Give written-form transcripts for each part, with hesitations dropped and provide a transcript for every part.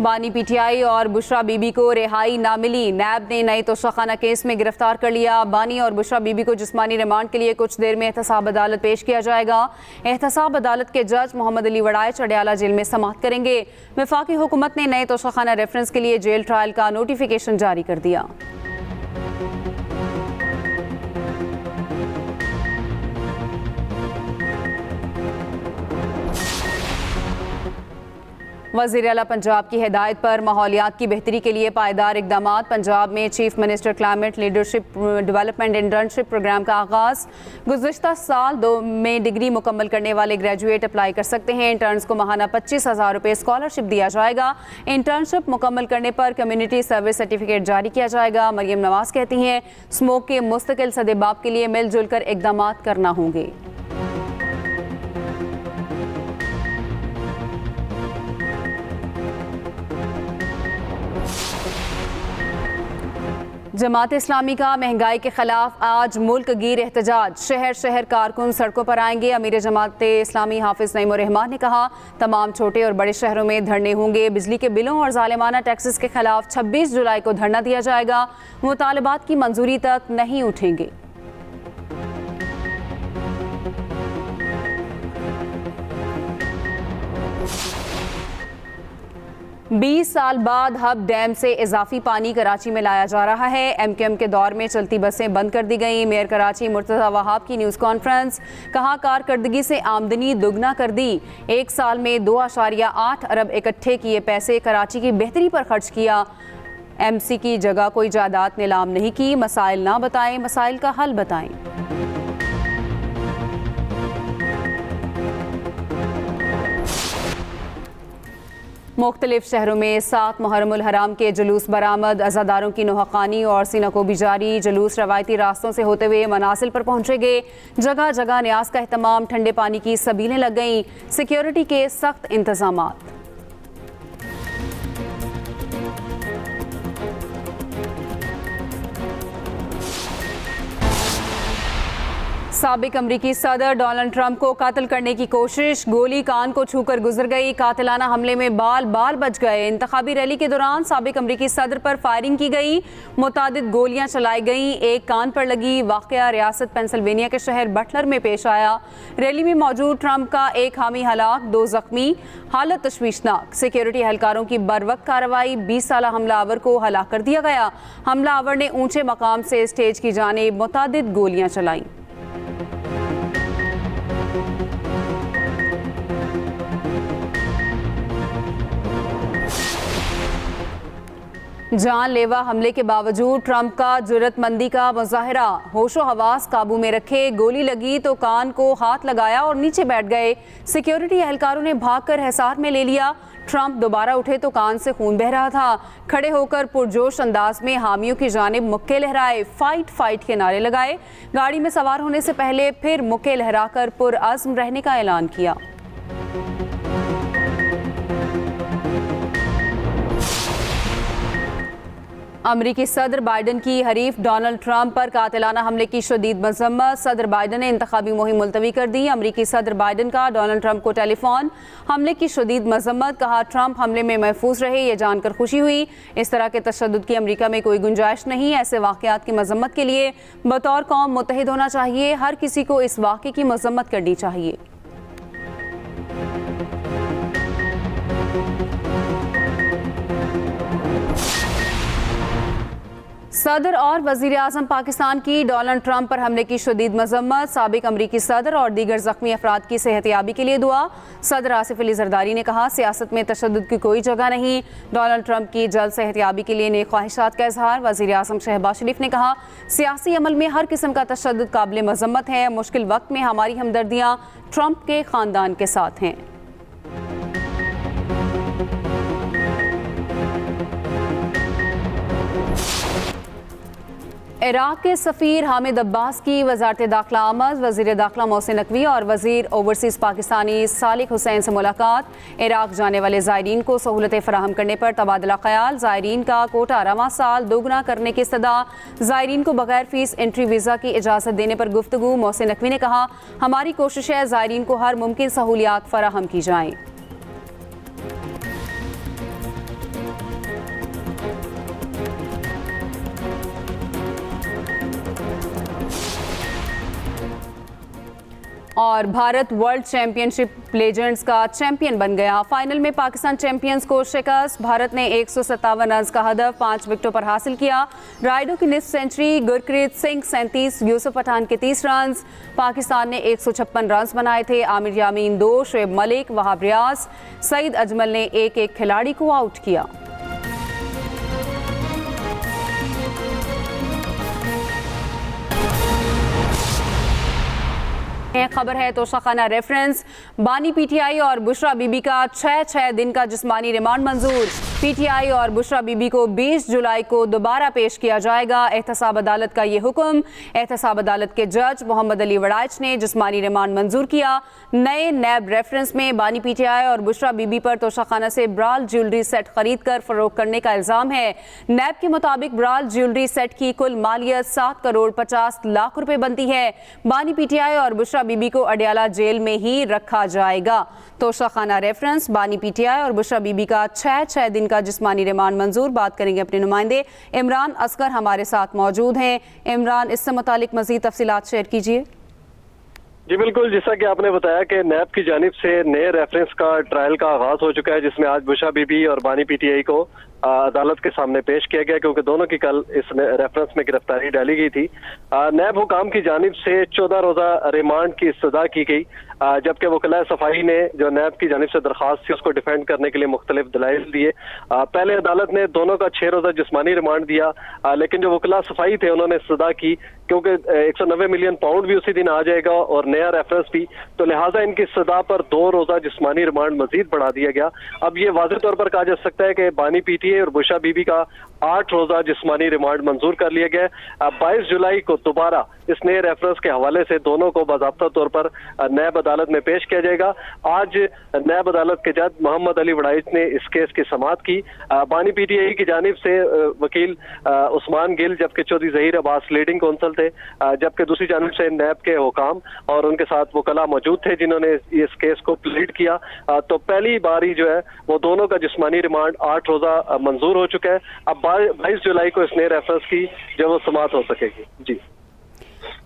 बानी पीटीआई और बुशरा बीबी को रिहाई ना मिली। नैब ने नए तोशाखाना केस में गिरफ्तार कर लिया। बानी और बुशरा बीबी को जिस्मानी रिमांड के लिए कुछ देर में एहतसाब अदालत पेश किया जाएगा। एहतसाब अदालत के जज मोहम्मद अली वड़ाई चढ़ियाला जेल में समाअत करेंगे। वफाकी हुकूमत ने नए तोशाखाना रेफरेंस के लिए जेल ट्रायल का नोटिफिकेशन जारी कर दिया। वज़ीर आला पंजाब की हिदायत पर माहौलियात की बेहतरी के लिए पायदार इक़दामात। पंजाब में chief minister climate leadership development internship program का आगाज़। गुज़िश्ता साल 2 में डिग्री मुकम्मल करने वाले ग्रेजुएट अप्लाई कर सकते हैं। इंटर्न्स को माहाना 25,000 रुपये स्कॉलरशिप दिया जाएगा। इंटर्नशिप मुकम्मल करने पर कम्युनिटी सर्विस सर्टिफिकेट जारी किया जाएगा। मरियम नवाज कहती हैं, स्मोक के मुस्तकिल सदेबाब के लिए मिलजुल कर इक़दामात करना होंगे। जमात इस्लामी का महंगाई के खिलाफ आज मुल्क गिर एहतजाज। शहर शहर कारकुन सड़कों पर आएंगे। अमीर जमात इस्लामी हाफिज नईमुर रहमान ने कहा, तमाम छोटे और बड़े शहरों में धरने होंगे। बिजली के बिलों और जालिमाना टैक्सेस के खिलाफ 26 जुलाई को धरना दिया जाएगा। मुतालबात की मंजूरी तक नहीं उठेंगे। 20 साल बाद हब डैम से इजाफी पानी कराची में लाया जा रहा है। एमकेएम के दौर में चलती बसें बंद कर दी गई। मेयर कराची मुर्तज़ा वहाब की न्यूज़ कॉन्फ्रेंस। कहा, कारकर्दगी से आमदनी दुगना कर दी। 1 साल में 2.8 अरब इकट्ठे किए पैसे कराची की बेहतरी पर खर्च किया। एमसी की जगह कोई जायदाद नीलाम नहीं की। मसाइल ना बताएं, मसाइल का हल बताएं। मुख्तलिफ शहरों में 7 मुहर्रमुल हराम के जुलूस बरामद। अज़ादारों की नोहक़ानी और सीनाकोबी जारी। जुलूस रवायती रास्तों से होते हुए मनासिल पर पहुँचेंगे। जगह जगह न्यास का एहतमाम। ठंडे पानी की सबीलें लग गईं। सिक्योरिटी के सख्त इंतजामात। साबिक अमरीकी सदर डोनाल्ड ट्रंप को कत्ल करने की कोशिश। गोली कान को छूकर गुजर गई। कातिलाना हमले में बाल बच गए। इंतखाबी रैली के दौरान साबिक अमरीकी सदर पर फायरिंग की गई। मुतादिद गोलियां चलाई गईं। एक कान पर लगी। वाक़या रियासत पेंसिल्वेनिया के शहर बटलर में पेश आया। रैली में मौजूद ट्रंप का एक हामी हलाक, 2 जख्मी। हालत तशवीशनाक। सिक्योरिटी एहलकारों की बरवक्त कार्रवाई। 20 साल हमलावर को हलाक कर दिया गया। हमलावर ने ऊंचे मकाम से स्टेज की जानिब मुतादिद गोलियां चलाई। जानलेवा हमले के बावजूद ट्रंप का जुर्रतमंदी का मुजाहरा। होशो हवास काबू में रखे। गोली लगी तो कान को हाथ लगाया और नीचे बैठ गए। सिक्योरिटी एहलकारों ने भागकर हिसार में ले लिया। ट्रंप दोबारा उठे तो कान से खून बह रहा था। खड़े होकर पुरजोश अंदाज में हामियों की जानिब मुक्के लहराए। फाइट के नारे लगाए। गाड़ी में सवार होने से पहले फिर मुक्के लहराकर पुरअज़्म रहने का ऐलान किया। अमरीकी सदर बाइडन की हरीफ डोनाल्ड ट्रंप पर कातिलाना हमले की शदीद मजम्मत। सदर बाइडन ने इंतखाबी मुहिम मुलतवी कर दी। अमरीकी सदर बाइडन का डोनाल्ड ट्रंप को टेलीफोन। हमले की शदीद मजम्मत। कहा, ट्रंप हमले में महफूज रहे, ये जानकर खुशी हुई। इस तरह के तशद्दुद की अमरीका में कोई गुंजाइश नहीं। ऐसे वाक़यात की मजम्मत के लिए बतौर कौम मुत्तहिद होना चाहिए। हर किसी को इस वाक़े की मजम्मत करनी चाहिए। सदर और वज़ीर आज़म पाकिस्तान की डोनाल्ड ट्रंप पर हमले की शदीद मजम्मत। साबिक अमरीकी सदर और दीगर ज़ख्मी अफराद की सेहतियाबी के लिए दुआ। सदर आसिफ अली जरदारी ने कहा, सियासत में तशद्दुद की कोई जगह नहीं। डोनाल्ड ट्रंप की जल्द सेहतियाबी के लिए नेक ख्वाहिशात का इजहार। वज़ीर आज़म शहबाज शरीफ ने कहा, सियासी अमल में हर किस्म का तशद्दुद काबिल मजम्मत है। मुश्किल वक्त में हमारी हमदर्दियाँ ट्रंप के ख़ानदान के साथ हैं। इराक के सफ़ीर हामिद अब्बास की वज़ारत दाखिला आमद। वज़ीर दाखिला मोहसिन नकवी और वज़ीर ओवरसीज़ पाकिस्तानी सालिक हुसैन से मुलाकात। इराक जाने वाले ज़ायरीन को सहूलतें फराहम करने पर तबादला ख्याल। ज़ायरीन का कोटा रवां साल दोगुना करने की इस्तदा। ज़ायरीन को बगैर फ़ीस एंट्री वीज़ा की इजाज़त देने पर गुफ्तगू। मोहसिन नकवी ने कहा, हमारी कोशिश है ज़ायरीन को हर मुमकिन सहूलियात फराहम की जाएँ। और भारत वर्ल्ड चैंपियनशिप लेजेंड्स का चैंपियन बन गया। फाइनल में पाकिस्तान चैंपियंस को शिकस्त। भारत ने 157 रन का हदफ 5 विकेटों पर हासिल किया। राइडो की निस्फ सेंचुरी, गुरप्रीत सिंह 37, यूसुफ पठान के 30 रन। पाकिस्तान ने 156 रन बनाए थे। आमिर यामीन 2, शुएब मलिक, वहाब रियाज, सईद अजमल ने एक खिलाड़ी को आउट किया। खबर है तो शाखाना रेफरेंस। बानी पीटीआई और बुशरा बीबी का 6 दिन का जिस्मानी रिमांड मंजूर। पीटीआई और बुशरा बीबी को 20 जुलाई को दोबारा पेश किया जाएगा। एहतसाब अदालत का ये हुक्म। एहतसाब अदालत के जज मोहम्मद अली वड़ाइच ने जिस्मानी रिमांड मंजूर किया। नए नैब रेफरेंस में बानी पीटीआई और बुशरा बीबी पर तोशाखाना से ब्राल ज्वेलरी सेट खरीद कर फरोख्त करने का इल्जाम है। नैब के मुताबिक ब्राल ज्वेलरी सेट की कुल मालियत 7 करोड़ 50 लाख रुपए बनती है। बानी पीटीआई और बुशरा बीबी को अडियाला जेल में ही रखा जाएगा। तोशाखाना रेफरेंस। बानी पीटीआई और बुशरा बीबी का 6 दिन का जिस्मानी रिमांड मंजूर। बात करेंगे अपने नुमाइंदे इमरान असगर हमारे साथ मौजूद हैं। इमरान, इससे मुतालिक मजीद तफसीलात शेयर कीजिए। जी बिल्कुल, जैसा कि आपने बताया कि नैब की जानिब से नए रेफरेंस का ट्रायल का आगाज हो चुका है, जिसमें आज बुशरा बीबी और बानी पीटीआई को अदालत के सामने पेश किया गया, क्योंकि दोनों की कल इस रेफरेंस में गिरफ्तारी डाली गई थी। नैब हुकाम की जानिब से 14 रोजा रिमांड की इस्तदा की गई, जबकि वकला सफाई ने जो नैब की जानिब से दरखास्त थी उसको डिफेंड करने के लिए मुख्तलिफ दलाइल दिए। पहले अदालत ने दोनों का 6 रोजा जिस्मानी रिमांड दिया, लेकिन जो वकला सफाई थे उन्होंने इस्तदा की, क्योंकि 190 मिलियन पाउंड भी उसी दिन आ जाएगा और नया रेफरेंस भी, तो लिहाजा इनकी इस्तदा पर 2 रोजा जिस्मानी रिमांड मजीद बढ़ा दिया गया। अब ये वाज़ेह तौर पर कहा जा सकता है कि बानी पीटीआई और बुशरा बीबी का 8 रोजा जिस्मानी रिमांड मंजूर कर लिया गया। 22 जुलाई को दोबारा इस नए रेफरेंस के हवाले से दोनों को बाज़ाब्ता तौर पर नैब अदालत में पेश किया जाएगा। आज नैब अदालत के जज मोहम्मद अली वड़ाइच ने इस केस की समाअत की। बानी पीटीआई की जानिब से वकील उस्मान गिल, जबकि चौधरी जहीर अब्बास लीडिंग काउंसिल थे, जबकि दूसरी जानिब से नैब के हुकाम और उनके साथ वकला मौजूद थे जिन्होंने इस केस को प्लीड किया। तो पहली बारी जो है वो दोनों का जिस्मानी रिमांड 8 रोजा मंजूर हो चुका है। अब 22 जुलाई को इस नए रेफरेंस की जो वो समाअत हो सकेगी। जी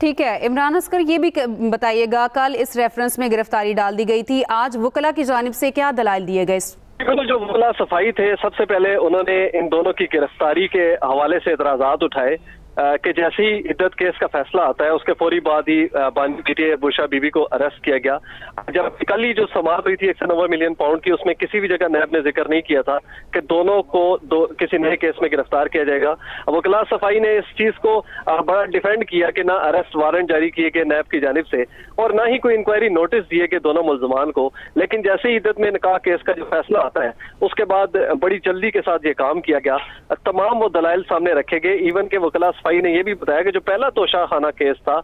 ठीक है इमरान असगर, ये भी बताइएगा, कल इस रेफरेंस में गिरफ्तारी डाल दी गई थी, आज वकला की जानिब से क्या दलाइल दिए गए? जो वकला सफाई थे, सबसे पहले उन्होंने इन दोनों की गिरफ्तारी के हवाले से एतराजात उठाए कि जैसे ही इद्दत केस का फैसला आता है उसके फौरी बाद ही बानी पीटीआई बुशरा बीबी को अरेस्ट किया गया। जब कल ही जो समाअत हुई थी 190 मिलियन पाउंड की, उसमें किसी भी जगह नैब ने जिक्र नहीं किया था कि दोनों को किसी नए केस में गिरफ्तार किया जाएगा। वकला सफाई ने इस चीज को बड़ा डिफेंड किया कि ना अरेस्ट वारंट जारी किए गए नैब की जानिब से और ना ही कोई इंक्वायरी नोटिस दिए गए दोनों मुल्जमान को। लेकिन जैसे ही इद्दत में निकाह केस का जो फैसला आता है उसके बाद बड़ी जल्दी के साथ ये काम किया गया। तमाम वो दलाइल सामने रखे गए। इवन के वकला सफाई ने यह भी बताया कि जो पहला तोशाखाना केस था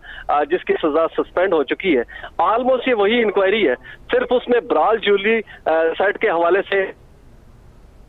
जिसकी सजा सस्पेंड हो चुकी है, ऑलमोस्ट ये वही इंक्वायरी है, सिर्फ उसमें ब्राल ज्वेलरी सेट के हवाले से